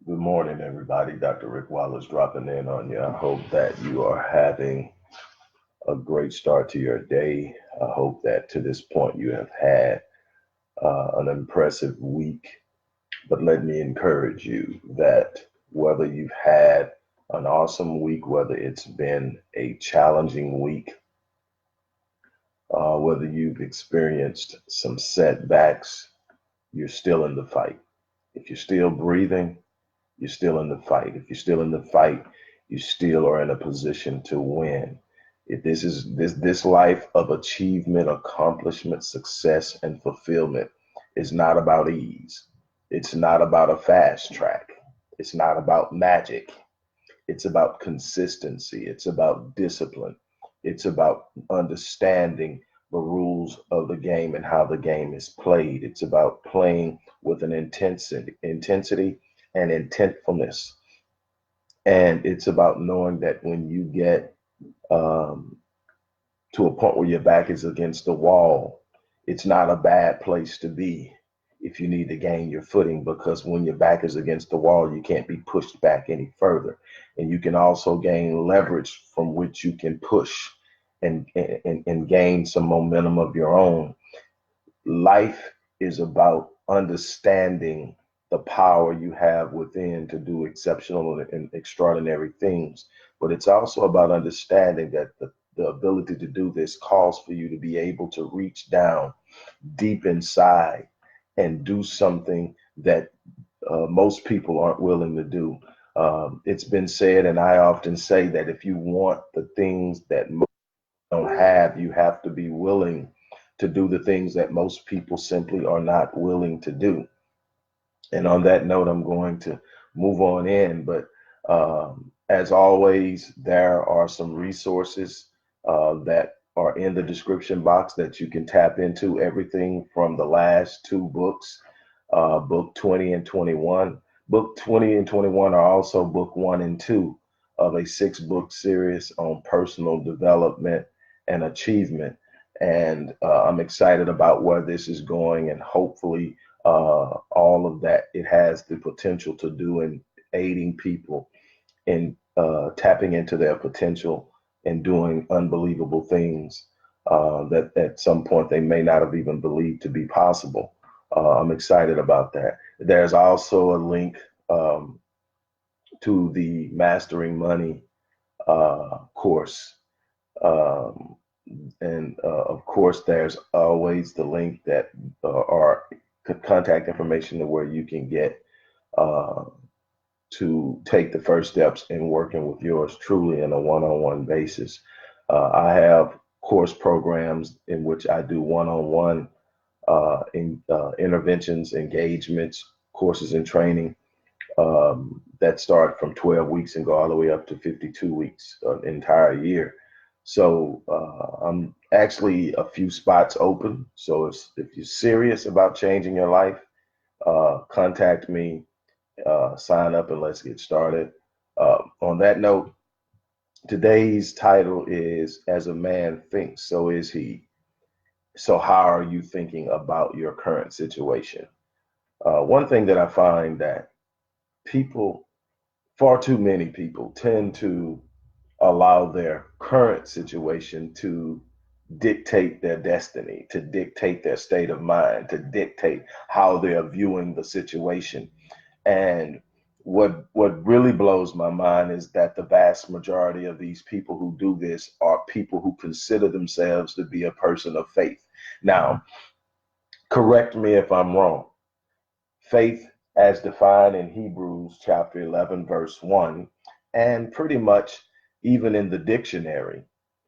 Good morning, everybody. Dr. Rick Wallace dropping in on you. I hope that you are having a great start to your day. I hope that to this point you have had an impressive week. But let me encourage you that whether you've had an awesome week, whether it's been a challenging week, whether you've experienced some setbacks, you're still in the fight. If you're still breathing, you're still in the fight. If you're still in the fight, you still are in a position to win. If this life of achievement, accomplishment, success, and fulfillment is not about ease. It's not about a fast track. It's not about magic. It's about consistency. It's about discipline. It's about understanding the rules of the game and how the game is played. It's about playing with an intensity and intentfulness. And it's about knowing that when you get um, to a point where your back is against the wall, it's not a bad place to be if you need to gain your footing, because when your back is against the wall, you can't be pushed back any further. And you can also gain leverage from which you can push and gain some momentum of your own. Life is about understanding the power you have within to do exceptional and extraordinary things. But it's also about understanding that the ability to do this calls for you to be able to reach down deep inside and do something that most people aren't willing to do. It's been said, and I often say that if you want the things that most don't have, you have to be willing to do the things that most people simply are not willing to do. And on that note, I'm going to move on in. But as always, there are some resources that are in the description box that you can tap into. Everything from the last two books, book 20 and 21. Book 20 and 21 are also book one and two of a six-book series on personal development and achievement. And I'm excited about where this is going, and hopefully all of that it has the potential to do in aiding people in tapping into their potential and doing unbelievable things that at some point they may not have even believed to be possible. I'm excited about that. There's also a link to the Mastering Money course. Um, and of course, there's always the link that or contact information to where you can get uh, to take the first steps in working with yours truly in a one-on-one basis. I have course programs in which I do one-on-one interventions, engagements, courses, and training that start from 12 weeks and go all the way up to 52 weeks, an entire year. So I'm actually a few spots open. So if you're serious about changing your life, contact me, sign up, and let's get started. On that note, today's title is As a Man Thinks, So Is He. So, how are you thinking about your current situation? One thing that I find that people, far too many people, tend to allow their current situation to dictate their destiny, to dictate their state of mind, to dictate how they're viewing the situation. And what really blows my mind is that the vast majority of these people who do this are people who consider themselves to be a person of faith. Now, correct me if I'm wrong. Faith, as defined in Hebrews chapter 11, verse 1, and pretty much even in the dictionary,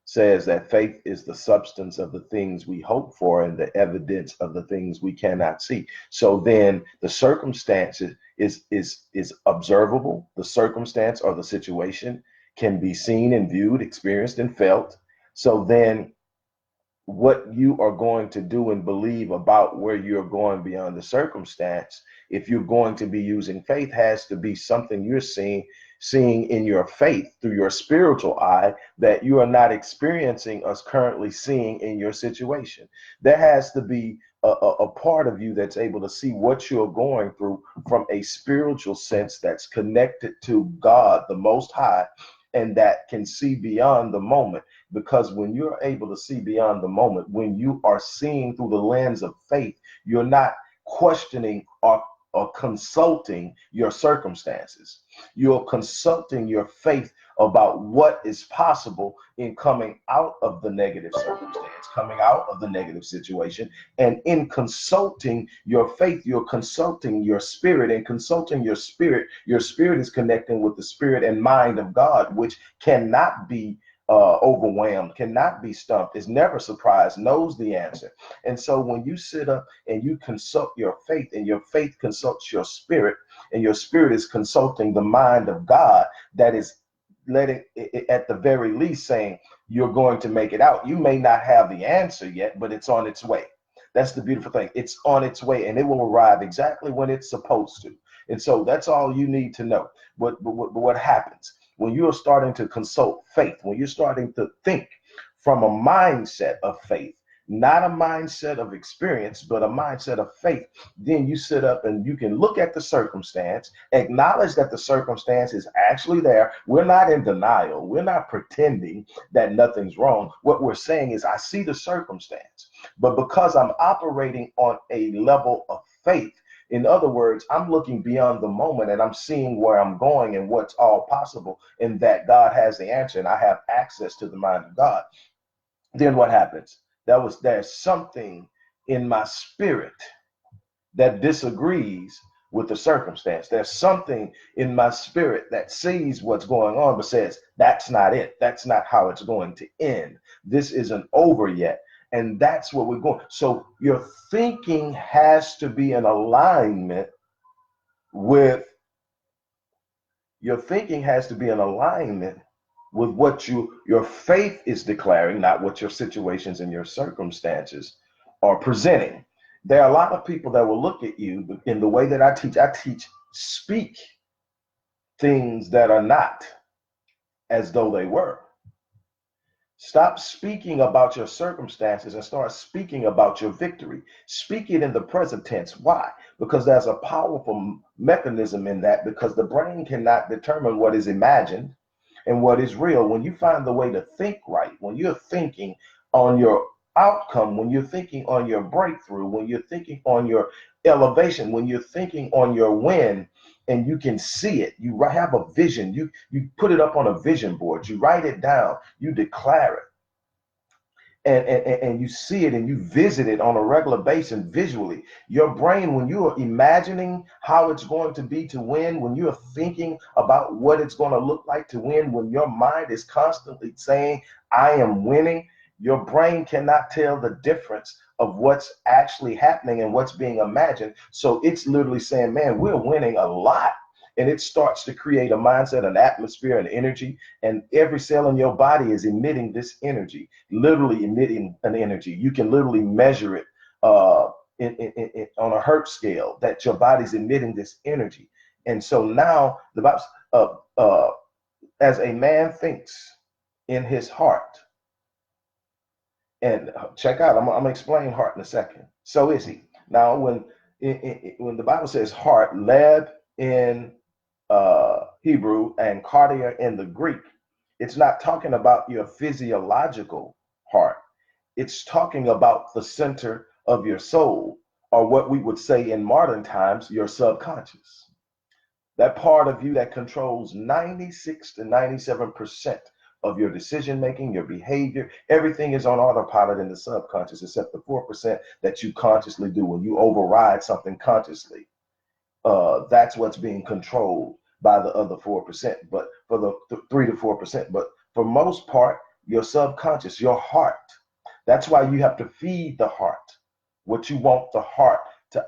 says that faith is the substance of the things we hope for and the evidence of the things we cannot see. So then the circumstances is observable. The circumstance or the situation can be seen and viewed, experienced and felt. So then what you are going to do and believe about where you're going beyond the circumstance, if you're going to be using faith, has to be something you're seeing in your faith through your spiritual eye that you are not experiencing us currently seeing in your situation. There has to be a part of you that's able to see what you're going through from a spiritual sense that's connected to God, the Most High, and that can see beyond the moment. Because when you're able to see beyond the moment, when you are seeing through the lens of faith, you're not questioning or consulting your circumstances. You're consulting your faith about what is possible in coming out of the negative circumstance, coming out of the negative situation. And in consulting your faith, you're consulting your spirit. And consulting your spirit is connecting with the spirit and mind of God, which cannot be overwhelmed, cannot be stumped, is never surprised, knows the answer. And so when you sit up and you consult your faith, and your faith consults your spirit, and your spirit is consulting the mind of God, that is letting it, at the very least, saying you're going to make it out. You may not have the answer yet, but it's on its way. That's the beautiful thing. It's on its way, and it will arrive exactly when it's supposed to. And so that's all you need to know. But what happens when you're starting to consult faith, when you're starting to think from a mindset of faith, not a mindset of experience, but a mindset of faith, then you sit up and you can look at the circumstance, acknowledge that the circumstance is actually there. We're not in denial. We're not pretending that nothing's wrong. What we're saying is, I see the circumstance, but because I'm operating on a level of faith, in other words, I'm looking beyond the moment and I'm seeing where I'm going and what's all possible, and that God has the answer and I have access to the mind of God. Then what happens? There's something in my spirit that disagrees with the circumstance. There's something in my spirit that sees what's going on, but says, that's not it. That's not how it's going to end. This isn't over yet. And that's what we're going. So your thinking has to be in alignment with what your faith is declaring, not what your situations and your circumstances are presenting. There are a lot of people that will look at you in the way that I teach, speak things that are not as though they were. Stop speaking about your circumstances and start speaking about your victory. Speak it in the present tense. Why? Because there's a powerful mechanism in that, because the brain cannot determine what is imagined and what is real. When you find the way to think right, when you're thinking on your outcome, when you're thinking on your breakthrough, when you're thinking on your elevation, when you're thinking on your win, and you can see it, you have a vision, you put it up on a vision board, you write it down, you declare it, and you see it and you visit it on a regular basis visually. Your brain, when you are imagining how it's going to be to win, when you are thinking about what it's going to look like to win, when your mind is constantly saying, I am winning, your brain cannot tell the difference of what's actually happening and what's being imagined. So it's literally saying, man, we're winning a lot. And it starts to create a mindset, an atmosphere, an energy, and every cell in your body is emitting this energy, literally emitting an energy. You can literally measure it on a Hertz scale, that your body's emitting this energy. And so now the Bible, as a man thinks in his heart, and check out, I'm gonna explain heart in a second. So is he. Now, when the Bible says heart, led in Hebrew and cardia in the Greek, it's not talking about your physiological heart. It's talking about the center of your soul, or what we would say in modern times, your subconscious. That part of you that controls 96 to 97% of your decision making, your behavior, everything is on autopilot in the subconscious, except the 4% that you consciously do. When you override something consciously, that's what's being controlled by the other 4%, but for the 3 to 4%. But for most part, your subconscious, your heart, that's why you have to feed the heart what you want the heart to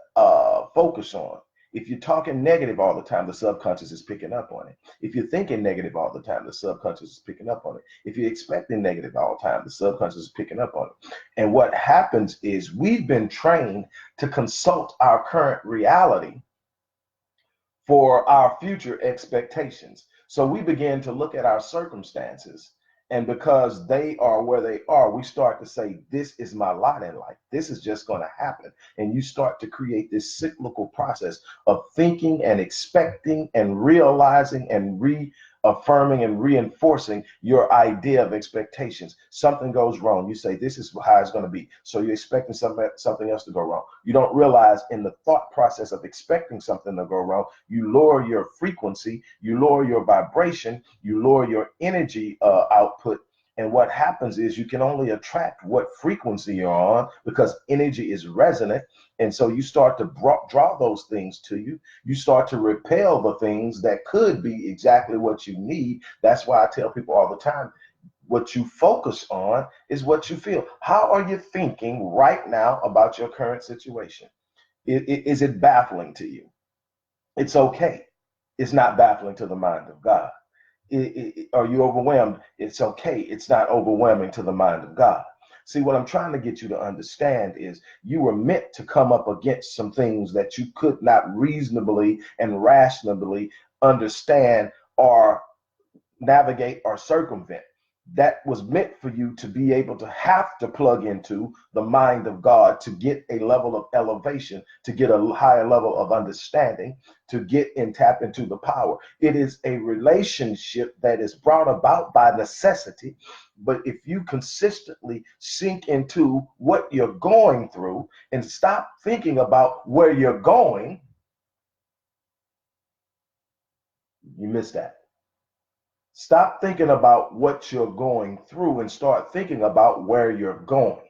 focus on. If you're talking negative all the time, the subconscious is picking up on it. If you're thinking negative all the time, the subconscious is picking up on it. If you're expecting negative all the time, the subconscious is picking up on it. And what happens is we've been trained to consult our current reality for our future expectations. So we begin to look at our circumstances And because they are where they are, we start to say, this is my lot in life. This is just going to happen. And you start to create this cyclical process of thinking and expecting and realizing and reaffirming and reinforcing your idea of expectations. Something goes wrong. You say, this is how it's going to be. So you're expecting something else to go wrong. You don't realize in the thought process of expecting something to go wrong, you lower your frequency, you lower your vibration, you lower your energy output. And what happens is you can only attract what frequency you're on, because energy is resonant. And so you start to draw those things to you. You start to repel the things that could be exactly what you need. That's why I tell people all the time, what you focus on is what you feel. How are you thinking right now about your current situation? Is it baffling to you? It's okay. It's not baffling to the mind of God. Are you overwhelmed? It's okay. It's not overwhelming to the mind of God. See, what I'm trying to get you to understand is you were meant to come up against some things that you could not reasonably and rationally understand or navigate or circumvent. That was meant for you to be able to have to plug into the mind of God to get a level of elevation, to get a higher level of understanding, to get and tap into the power. It is a relationship that is brought about by necessity. But if you consistently sink into what you're going through and stop thinking about where you're going, you miss that. Stop thinking about what you're going through and start thinking about where you're going.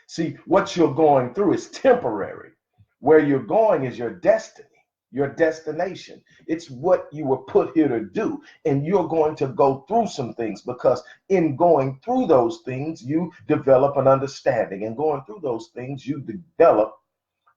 See, what you're going through is temporary. Where you're going is your destiny, your destination. It's what you were put here to do. And you're going to go through some things, because in going through those things, you develop an understanding. And going through those things, you develop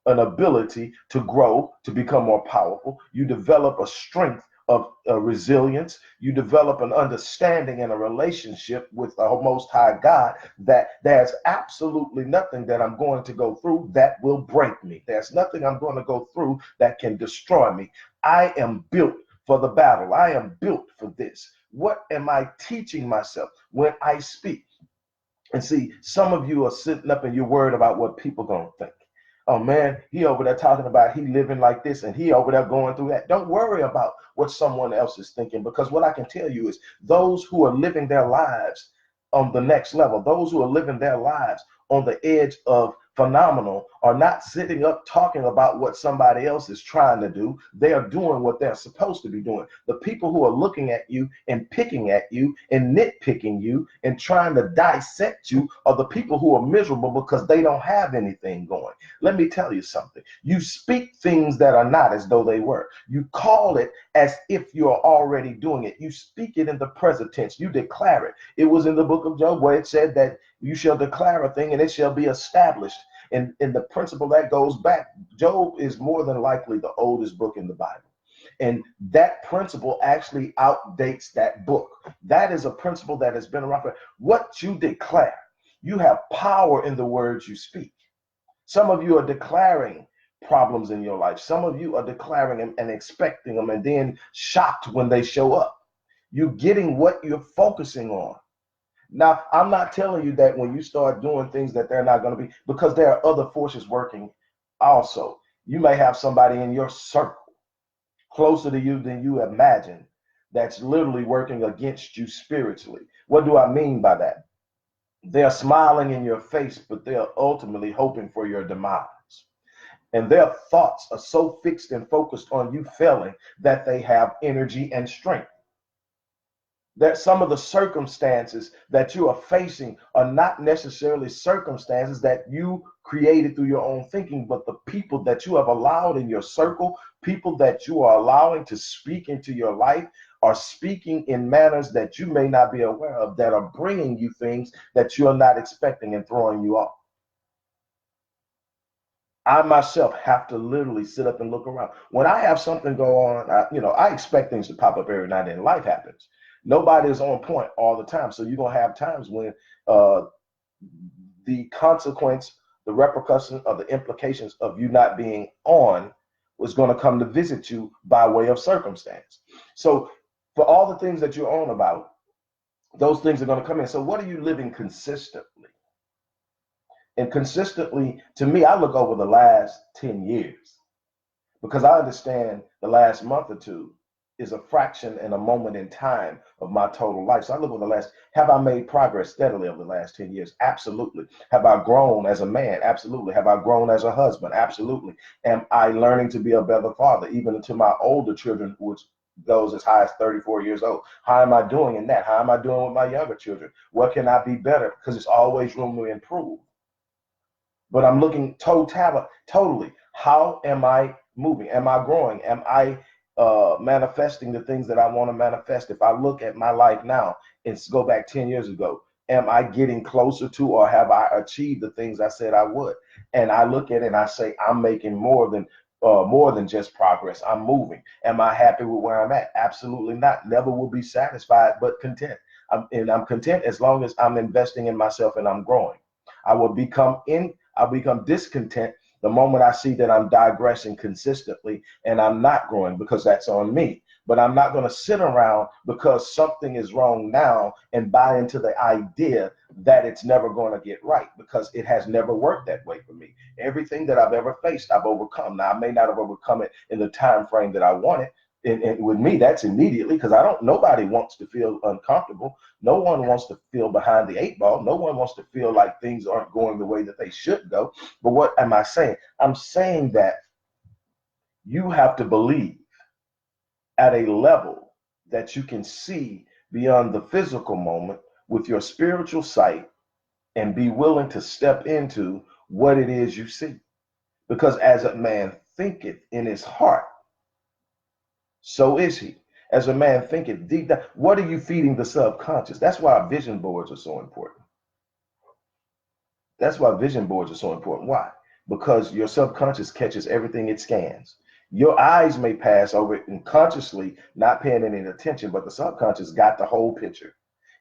an ability to grow, to become more powerful. You develop a strength of resilience. You develop an understanding and a relationship with the Most High God, that there's absolutely nothing that I'm going to go through that will break me. There's nothing I'm going to go through that can destroy me. I am built for the battle. I am built for this. What am I teaching myself when I speak? And see, some of you are sitting up and you're worried about what people gonna think. Oh man, he over there talking about he living like this and he over there going through that. Don't worry about what someone else is thinking, because what I can tell you is those who are living their lives on the next level, those who are living their lives on the edge of phenomenal, are not sitting up talking about what somebody else is trying to do. They are doing what they're supposed to be doing. The people who are looking at you and picking at you and nitpicking you and trying to dissect you are the people who are miserable because they don't have anything going. Let me tell you something. You speak things that are not as though they were. You call it as if you are already doing it. You speak it in the present tense. You declare it. It was in the book of Job where it said that you shall declare a thing and it shall be established. And the principle that goes back, Job is more than likely the oldest book in the Bible. And that principle actually outdates that book. That is a principle that has been around for what you declare. You have power in the words you speak. Some of you are declaring problems in your life. Some of you are declaring them and expecting them and then shocked when they show up. You're getting what you're focusing on. Now, I'm not telling you that when you start doing things that they're not going to be, because there are other forces working also. You may have somebody in your circle closer to you than you imagine that's literally working against you spiritually. What do I mean by that? They're smiling in your face, but they're ultimately hoping for your demise. And their thoughts are so fixed and focused on you failing that they have energy and strength. That some of the circumstances that you are facing are not necessarily circumstances that you created through your own thinking, but the people that you have allowed in your circle, people that you are allowing to speak into your life, are speaking in manners that you may not be aware of, that are bringing you things that you are not expecting and throwing you off. I myself have to literally sit up and look around. When I have something go on, I expect things to pop up every night, and life happens. Nobody is on point all the time. So you're going to have times when uh, the consequence, the repercussion of the implications of you not being on was going to come to visit you by way of circumstance. So for all the things that you're on about, those things are going to come in. So what are you living consistently? And consistently, to me, I look over the last 10 years because I understand the last month or two is a fraction and a moment in time of my total life. So I look over the last, have I made progress steadily over the last 10 years? Absolutely. Have I grown as a man? Absolutely. Have I grown as a husband? Absolutely. Am I learning to be a better father, even to my older children, which goes as high as 34 years old? How am I doing in that? How am I doing with my younger children? What can I be better? Because there's always room to improve. But I'm looking totally. How am I moving? Am I growing? Am I manifesting the things that I want to manifest? If I look at my life now and go back 10 years ago, am I getting closer to, or have I achieved the things I said I would? And I look at it and I say, I'm making more than just progress. I'm moving. Am I happy with where I'm at? Absolutely not. Never will be satisfied, but content. I'm content as long as I'm investing in myself and I'm growing. I'll become discontent the moment I see that I'm digressing consistently and I'm not growing, because that's on me. But I'm not going to sit around because something is wrong now and buy into the idea that it's never going to get right, because it has never worked that way for me. Everything that I've ever faced, I've overcome. Now, I may not have overcome it in the time frame that I wanted. And with me, that's immediately, because nobody wants to feel uncomfortable. No one wants to feel behind the eight ball. No one wants to feel like things aren't going the way that they should go. But what am I saying? I'm saying that you have to believe at a level that you can see beyond the physical moment with your spiritual sight, and be willing to step into what it is you see. Because as a man thinketh in his heart, so is he. As a man thinketh deep down, what are you feeding the subconscious? That's why vision boards are so important. That's why vision boards are so important. Why? Because your subconscious catches everything it scans. Your eyes may pass over it unconsciously, not paying any attention, but the subconscious got the whole picture.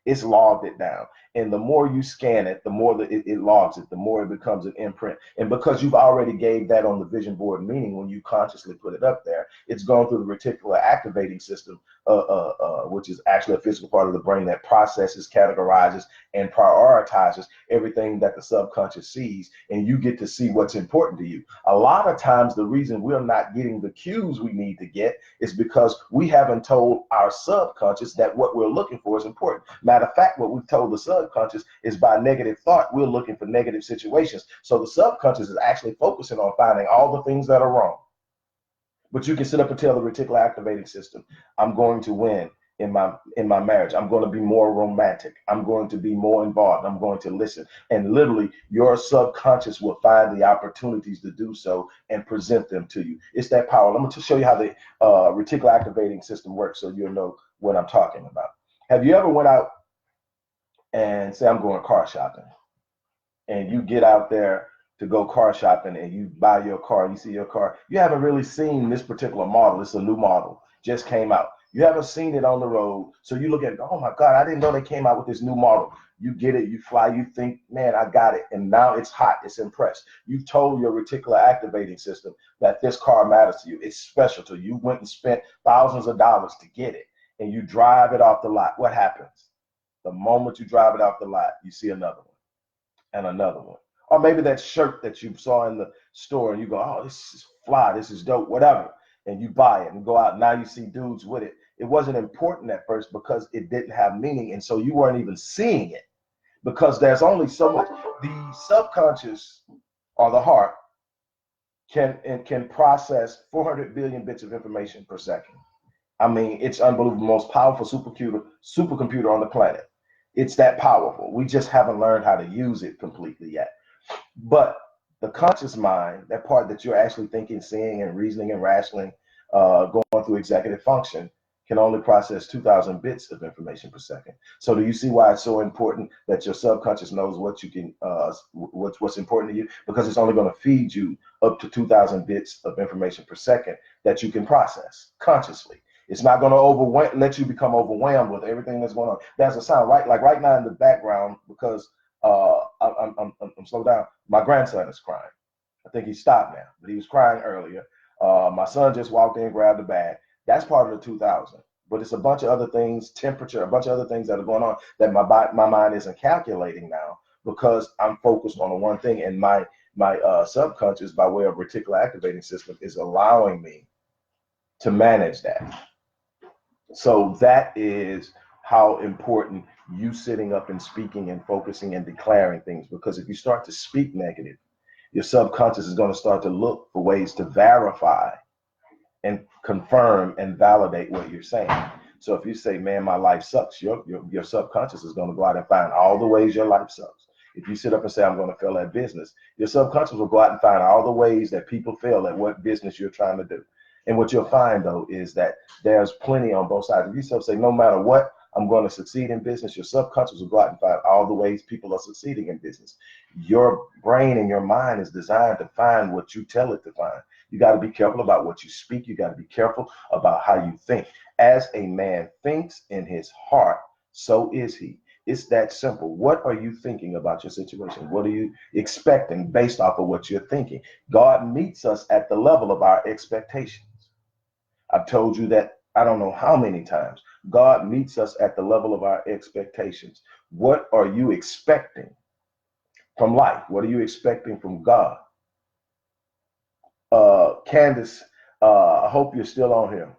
It's logged it down. And the more you scan it, the more that it logs it, the more it becomes an imprint. And because you've already gave that on the vision board, meaning when you consciously put it up there, it's gone through the reticular activating system, which is actually a physical part of the brain that processes, categorizes, and prioritizes everything that the subconscious sees. And you get to see what's important to you. A lot of times, the reason we're not getting the cues we need to get is because we haven't told our subconscious that what we're looking for is important. Matter of fact, what we've told the subconscious is by negative thought, we're looking for negative situations. So the subconscious is actually focusing on finding all the things that are wrong. But you can sit up and tell the reticular activating system, I'm going to win in my marriage. I'm going to be more romantic. I'm going to be more involved. I'm going to listen. And literally, your subconscious will find the opportunities to do so and present them to you. It's that power. Let me show you how the reticular activating system works, so you'll know what I'm talking about. Have you ever went out and say, I'm going car shopping, and you get out there to go car shopping and you buy your car, you see your car, you haven't really seen this particular model. It's a new model, just came out. You haven't seen it on the road. So you look at it, oh my God, I didn't know they came out with this new model. You get it, you fly, you think, man, I got it. And now it's hot, it's impressed. You've told your reticular activating system that this car matters to you. It's special to you. You went and spent thousands of dollars to get it, and you drive it off the lot. What happens? The moment you drive it off the lot, you see another one and another one. Or maybe that shirt that you saw in the store and you go, oh, this is fly, this is dope, whatever. And you buy it and go out. Now you see dudes with it. It wasn't important at first because it didn't have meaning. And so you weren't even seeing it, because there's only so much. The subconscious, or the heart, can process 400 billion bits of information per second. I mean, it's unbelievable. Most powerful supercomputer on the planet. It's that powerful. We just haven't learned how to use it completely yet. But the conscious mind, that part that you're actually thinking, seeing, and reasoning and rationing, going through executive function, can only process 2,000 bits of information per second. So do you see why it's so important that your subconscious knows what you can, what's important to you? Because it's only going to feed you up to 2,000 bits of information per second that you can process consciously. It's not going to let you become overwhelmed with everything that's going on. There's a sound like right now in the background, because I'm slowed down. My grandson is crying. I think he stopped now, but he was crying earlier. My son just walked in, grabbed the bag. That's part of the 2,000. but it's a bunch of other things, temperature, a bunch of other things that are going on that my mind isn't calculating now because I'm focused on the one thing, and my subconscious, by way of reticular activating system, is allowing me to manage that. So that is how important you sitting up and speaking and focusing and declaring things, because if you start to speak negative, your subconscious is going to start to look for ways to verify and confirm and validate what you're saying. So if you say, man, my life sucks, your subconscious is going to go out and find all the ways your life sucks. If you sit up and say, I'm going to fail at business, your subconscious will go out and find all the ways that people fail at what business you're trying to do. And what you'll find, though, is that there's plenty on both sides. If you say, no matter what, I'm going to succeed in business, your subconscious will go out and find all the ways people are succeeding in business. Your brain and your mind is designed to find what you tell it to find. You got to be careful about what you speak. You got to be careful about how you think. As a man thinks in his heart, so is he. It's that simple. What are you thinking about your situation? What are you expecting based off of what you're thinking? God meets us at the level of our expectations. I've told you that I don't know how many times. God meets us at the level of our expectations. What are you expecting from life? What are you expecting from God? Candace, I hope you're still on here.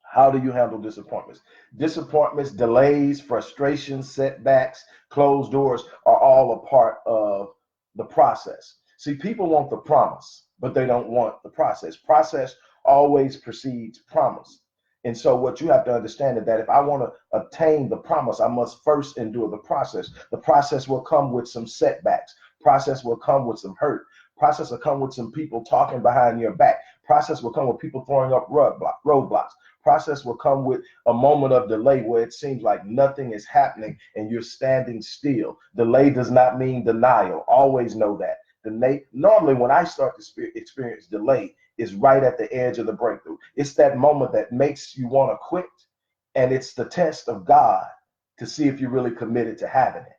How do you handle disappointments? Disappointments, delays, frustrations, setbacks, closed doors are all a part of the process. See, people want the promise, but they don't want the process. Process always precedes promise. And so what you have to understand is that if I want to obtain the promise, I must first endure the process. The process will come with some setbacks. Process will come with some hurt. Process will come with some people talking behind your back. Process will come with people throwing up roadblocks. Process will come with a moment of delay where it seems like nothing is happening and you're standing still. Delay does not mean denial. Always know that. Normally, when I start to experience delay, is right at the edge of the breakthrough. It's that moment that makes you want to quit, and it's the test of God to see if you're really committed to having it.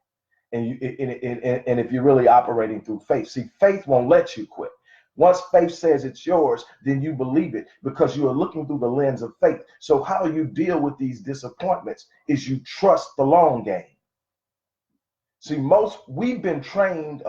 And if you're really operating through faith. See, faith won't let you quit. Once faith says it's yours, then you believe it because you are looking through the lens of faith. So how you deal with these disappointments is you trust the long game. See, we've been trained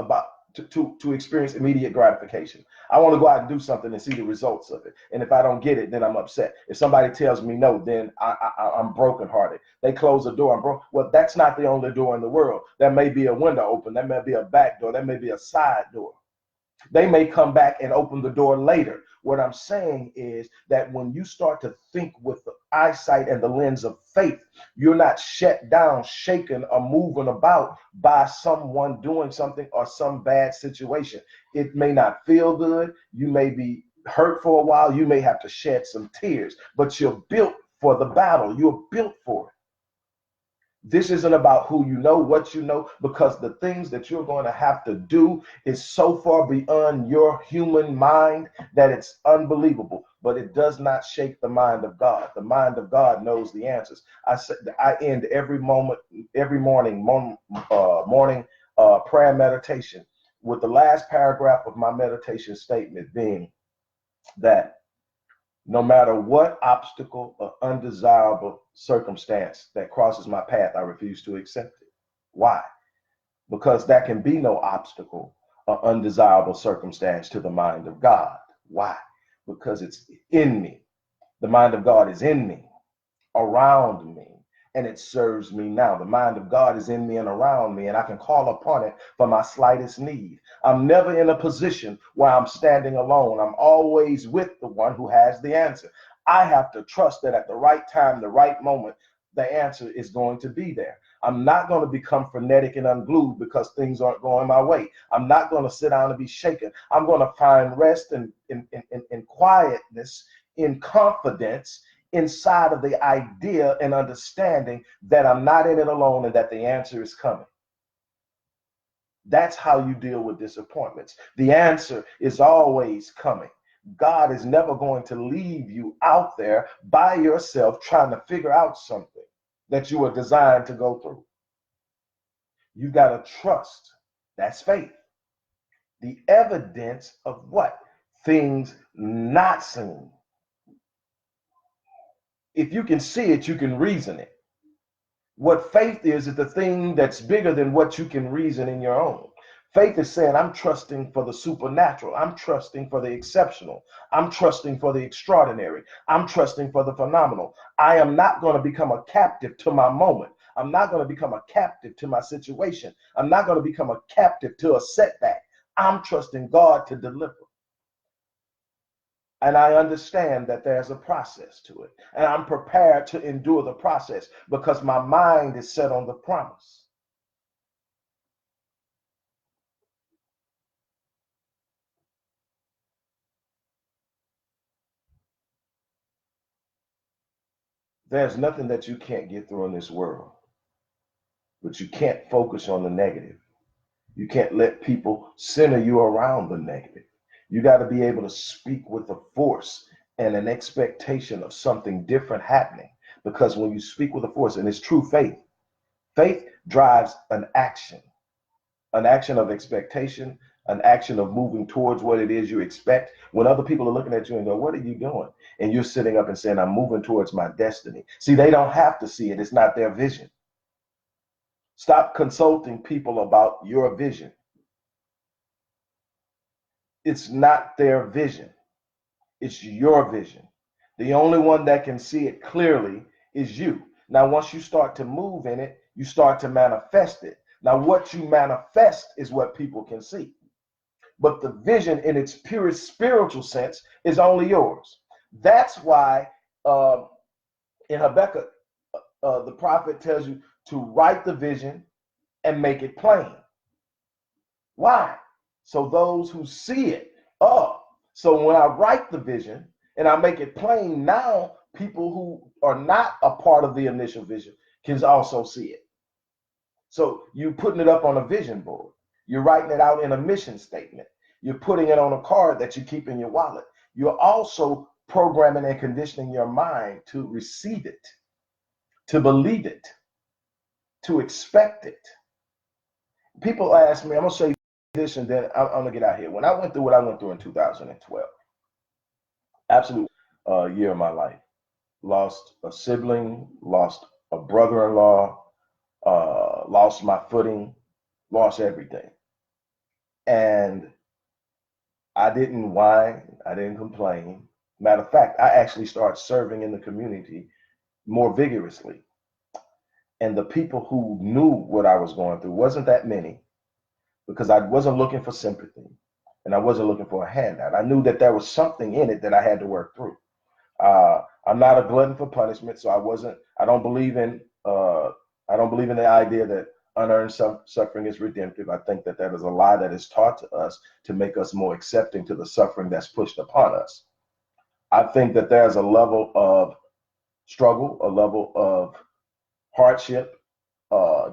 to experience immediate gratification. I want to go out and do something and see the results of it. And if I don't get it, then I'm upset. If somebody tells me no, then I'm brokenhearted. They close the door, I'm broke. Well, that's not the only door in the world. There may be a window open. There may be a back door. There may be a side door. They may come back and open the door later. What I'm saying is that when you start to think with the eyesight and the lens of faith, you're not shut down, shaken, or moving about by someone doing something or some bad situation. It may not feel good. You may be hurt for a while. You may have to shed some tears, but you're built for the battle. You're built for it. This isn't about who you know, what you know, because the things that you're going to have to do is so far beyond your human mind that it's unbelievable. But it does not shake the mind of God. The mind of God knows the answers. I end every morning prayer meditation with the last paragraph of my meditation statement being that no matter what obstacle or undesirable circumstance that crosses my path, I refuse to accept it. Why? Because there can be no obstacle or undesirable circumstance to the mind of God. Why? Because it's in me. The mind of God is in me, around me, and it serves me now. The mind of God is in me and around me, and I can call upon it for my slightest need. I'm never in a position where I'm standing alone. I'm always with the one who has the answer. I have to trust that at the right time, the right moment, the answer is going to be there. I'm not going to become frenetic and unglued because things aren't going my way. I'm not going to sit down and be shaken. I'm going to find rest and in quietness, in confidence, inside of the idea and understanding that I'm not in it alone and that the answer is coming. That's how you deal with disappointments. The answer is always coming. God is never going to leave you out there by yourself trying to figure out something that you were designed to go through. You got to trust. That's faith. The evidence of what? Things not seen. If you can see it, you can reason it. What faith is the thing that's bigger than what you can reason in your own. Faith is saying, I'm trusting for the supernatural. I'm trusting for the exceptional. I'm trusting for the extraordinary. I'm trusting for the phenomenal. I am not going to become a captive to my moment. I'm not going to become a captive to my situation. I'm not going to become a captive to a setback. I'm trusting God to deliver. And I understand that there's a process to it. And I'm prepared to endure the process because my mind is set on the promise. There's nothing that you can't get through in this world, but you can't focus on the negative. You can't let people center you around the negative. You got to be able to speak with a force and an expectation of something different happening. Because when you speak with a force, and it's true faith, faith drives an action of expectation, an action of moving towards what it is you expect. When other people are looking at you and go, what are you doing? And you're sitting up and saying, I'm moving towards my destiny. See, they don't have to see it. It's not their vision. Stop consulting people about your vision. It's not their vision. It's your vision. The only one that can see it clearly is you. Now, once you start to move in it, you start to manifest it. Now, what you manifest is what people can see. But the vision in its purest spiritual sense is only yours. That's why in Habakkuk, the prophet tells you to write the vision and make it plain. Why? So those who see it, so when I write the vision and I make it plain, now people who are not a part of the initial vision can also see it. So you're putting it up on a vision board. You're writing it out in a mission statement. You're putting it on a card that you keep in your wallet. You're also programming and conditioning your mind to receive it, to believe it, to expect it. People ask me, I'm going to say this and then I'm going to get out here. When I went through what I went through in 2012, absolute year of my life, lost a sibling, lost a brother-in-law, lost my footing, lost everything. And I didn't whine, I didn't complain. Matter of fact, I actually started serving in the community more vigorously. And the people who knew what I was going through wasn't that many because I wasn't looking for sympathy and I wasn't looking for a handout. I knew that there was something in it that I had to work through. I'm not a glutton for punishment, so I don't believe in the idea that unearned suffering is redemptive. I think that is a lie that is taught to us to make us more accepting to the suffering that's pushed upon us. I think that there's a level of struggle, a level of hardship,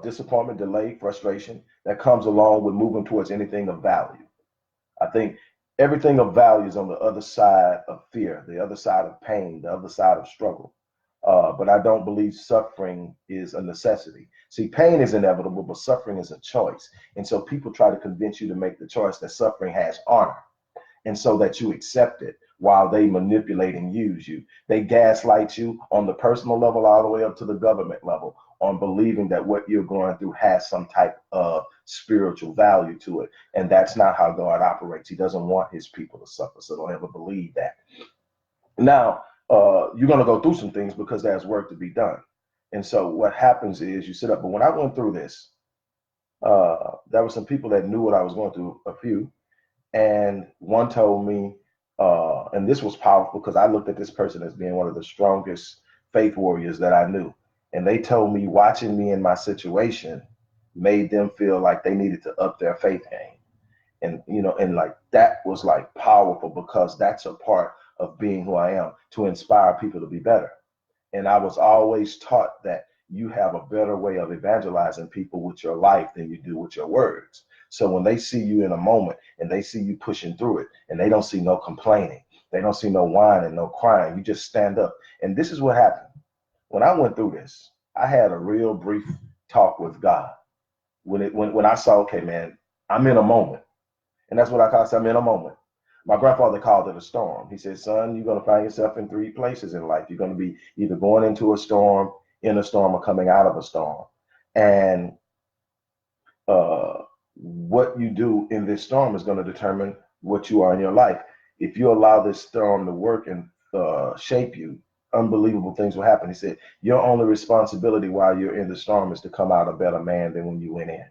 disappointment, delay, frustration that comes along with moving towards anything of value. I think everything of value is on the other side of fear, the other side of pain, the other side of struggle. But I don't believe suffering is a necessity. See, pain is inevitable, but suffering is a choice. And so people try to convince you to make the choice that suffering has honor, and so that you accept it while they manipulate and use you. They gaslight you on the personal level all the way up to the government level on believing that what you're going through has some type of spiritual value to it. And that's not how God operates. He doesn't want his people to suffer. So don't ever believe that. Now, you're going to go through some things because there's work to be done. And so what happens is you sit up. But when I went through this, there were some people that knew what I was going through, a few. And one told me, and this was powerful because I looked at this person as being one of the strongest faith warriors that I knew. And they told me watching me in my situation made them feel like they needed to up their faith game. And, and like that was like powerful because that's a part of being who I am, to inspire people to be better. And I was always taught that you have a better way of evangelizing people with your life than you do with your words. So when they see you in a moment and they see you pushing through it and they don't see no complaining, they don't see no whining, no crying, you just stand up. And this is what happened. When I went through this, I had a real brief talk with God. When I saw, okay, man, I'm in a moment. And that's what I call it, I'm in a moment. My grandfather called it a storm. He said, son, you're going to find yourself in three places in life. You're going to be either going into a storm, in a storm, or coming out of a storm. And what you do in this storm is going to determine what you are in your life. If you allow this storm to work and shape you, unbelievable things will happen. He said, your only responsibility while you're in the storm is to come out a better man than when you went in.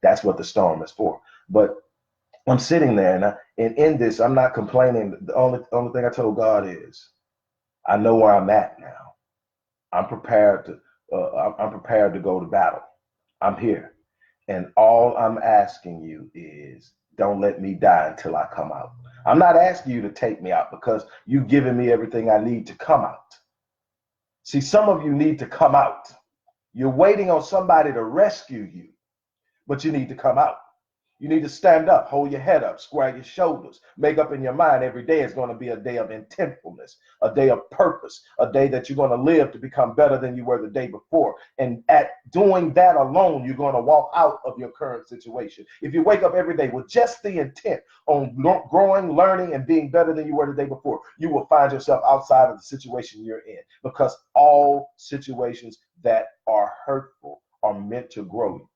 That's what the storm is for. But I'm sitting there, and in this, I'm not complaining. The only thing I told God is, I know where I'm at now. I'm prepared to I'm prepared to go to battle. I'm here, and all I'm asking you is, don't let me die until I come out. I'm not asking you to take me out because you've given me everything I need to come out. See, some of you need to come out. You're waiting on somebody to rescue you, but you need to come out. You need to stand up, hold your head up, square your shoulders, make up in your mind every day is going to be a day of intentfulness, a day of purpose, a day that you're going to live to become better than you were the day before. And at doing that alone, you're going to walk out of your current situation. If you wake up every day with just the intent on growing, learning, and being better than you were the day before, you will find yourself outside of the situation you're in, because all situations that are hurtful are meant to grow you.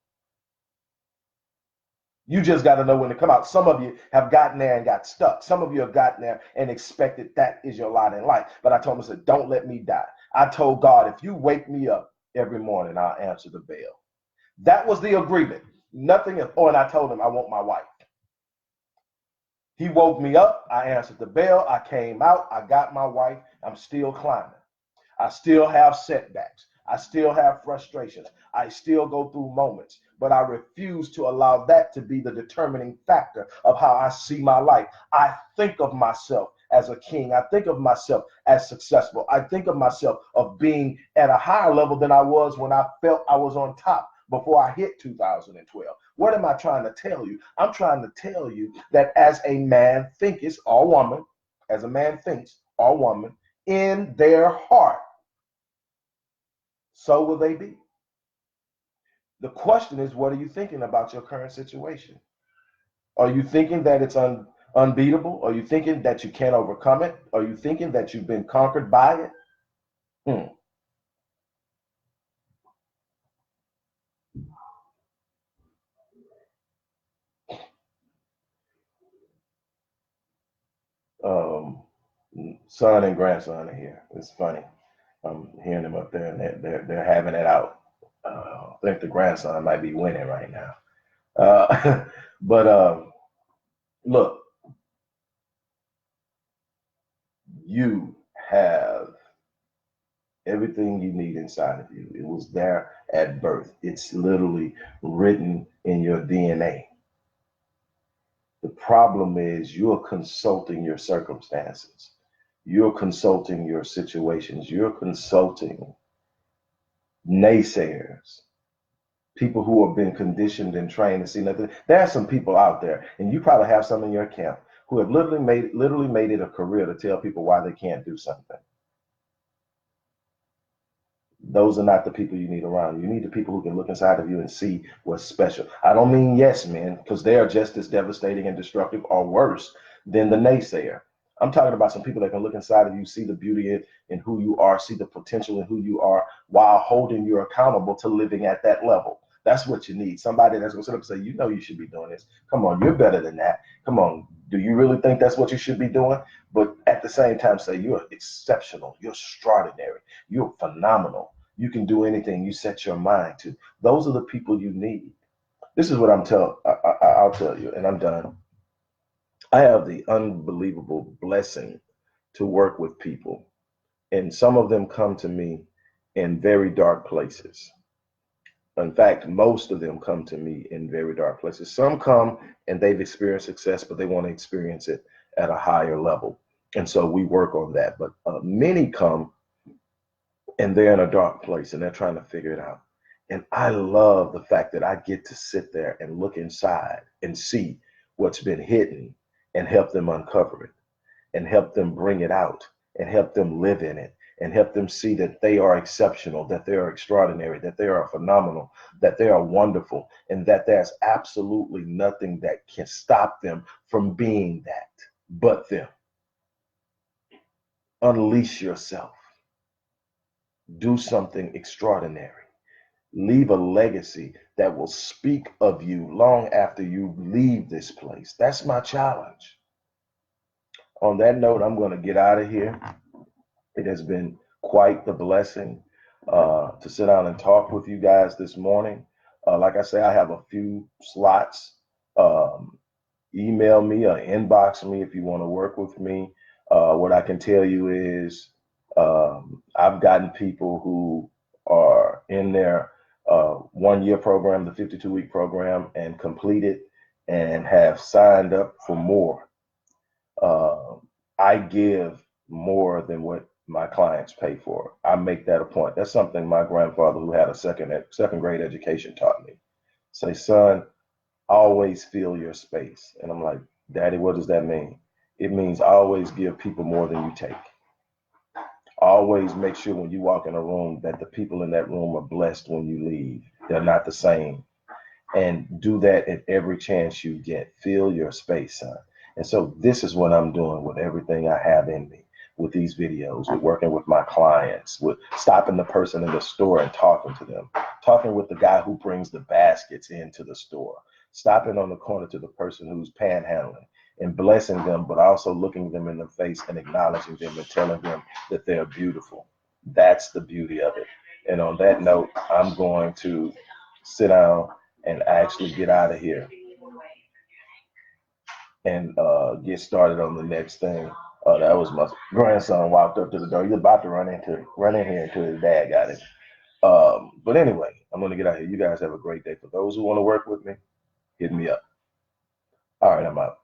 You just got to know when to come out. Some of you have gotten there and got stuck. Some of you have gotten there and expected that is your lot in life. But I told him, I said, don't let me die. I told God, if you wake me up every morning, I'll answer the bell. That was the agreement. Nothing else. Oh, and I told him I want my wife. He woke me up. I answered the bell. I came out. I got my wife. I'm still climbing. I still have setbacks. I still have frustrations. I still go through moments, but I refuse to allow that to be the determining factor of how I see my life. I think of myself as a king. I think of myself as successful. I think of myself of being at a higher level than I was when I felt I was on top before I hit 2012. What am I trying to tell you? I'm trying to tell you that as a man thinketh, or woman, as a man thinks, or woman, in their heart, so will they be. The question is, what are you thinking about your current situation? Are you thinking that it's unbeatable? Are you thinking that you can't overcome it? Are you thinking that you've been conquered by it? Hmm. Um, son and grandson are here. It's funny. I'm hearing them up there, and they're having it out. I think the grandson might be winning right now. But look, you have everything you need inside of you. It was there at birth. It's literally written in your DNA. The problem is you're consulting your circumstances. You're consulting your situations. You're consulting naysayers, people who have been conditioned and trained to see nothing. There are some people out there, and you probably have some in your camp, who have literally made it a career to tell people why they can't do something. Those are not the people you need around. You need the people who can look inside of you and see what's special. I don't mean yes men, because they are just as devastating and destructive or worse than the naysayer. I'm talking about some people that can look inside of you, see the beauty in who you are, see the potential in who you are, while holding you accountable to living at that level. That's what you need. Somebody that's going to sit up and say, you know, you should be doing this. Come on, you're better than that. Come on, do you really think that's what you should be doing? But at the same time, say, you're exceptional, you're extraordinary, you're phenomenal. You can do anything you set your mind to. Those are the people you need. This is what I'll tell you, and I'm done. I have the unbelievable blessing to work with people, and some of them come to me in very dark places. In fact, most of them come to me in very dark places. Some come and they've experienced success, but they want to experience it at a higher level. And so we work on that. But many come and they're in a dark place and they're trying to figure it out. And I love the fact that I get to sit there and look inside and see what's been hidden and help them uncover it and help them bring it out and help them live in it and help them see that they are exceptional, that they are extraordinary, that they are phenomenal, that they are wonderful, and that there's absolutely nothing that can stop them from being that. but them. Unleash yourself. Do something extraordinary. Leave a legacy that will speak of you long after you leave this place. That's my challenge. On that note, I'm going to get out of here. It has been quite the blessing to sit down and talk with you guys this morning. Like I say, I have a few slots. Email me or inbox me if you want to work with me. What I can tell you is I've gotten people who are in their 1 year program, the 52-week program, and completed and have signed up for more. I give more than what my clients pay for. I make that a point. That's something my grandfather, who had a second grade education, taught me. Say, son, always fill your space. And I'm like, Daddy, what does that mean? It means always give people more than you take. Always make sure when you walk in a room that the people in that room are blessed when you leave. They're not the same. And do that at every chance you get. Fill your space, son. And so this is what I'm doing with everything I have in me, with these videos, with working with my clients, with stopping the person in the store and talking to them, talking with the guy who brings the baskets into the store, stopping on the corner to the person who's panhandling and blessing them, but also looking them in the face and acknowledging them and telling them that they're beautiful. That's the beauty of it. And on that note, I'm going to sit down and actually get out of here and get started on the next thing. That was my grandson walked up to the door. He's about to run in here until his dad got him. But anyway, I'm gonna get out of here. You guys have a great day. For those who want to work with me, hit me up. All right, I'm out.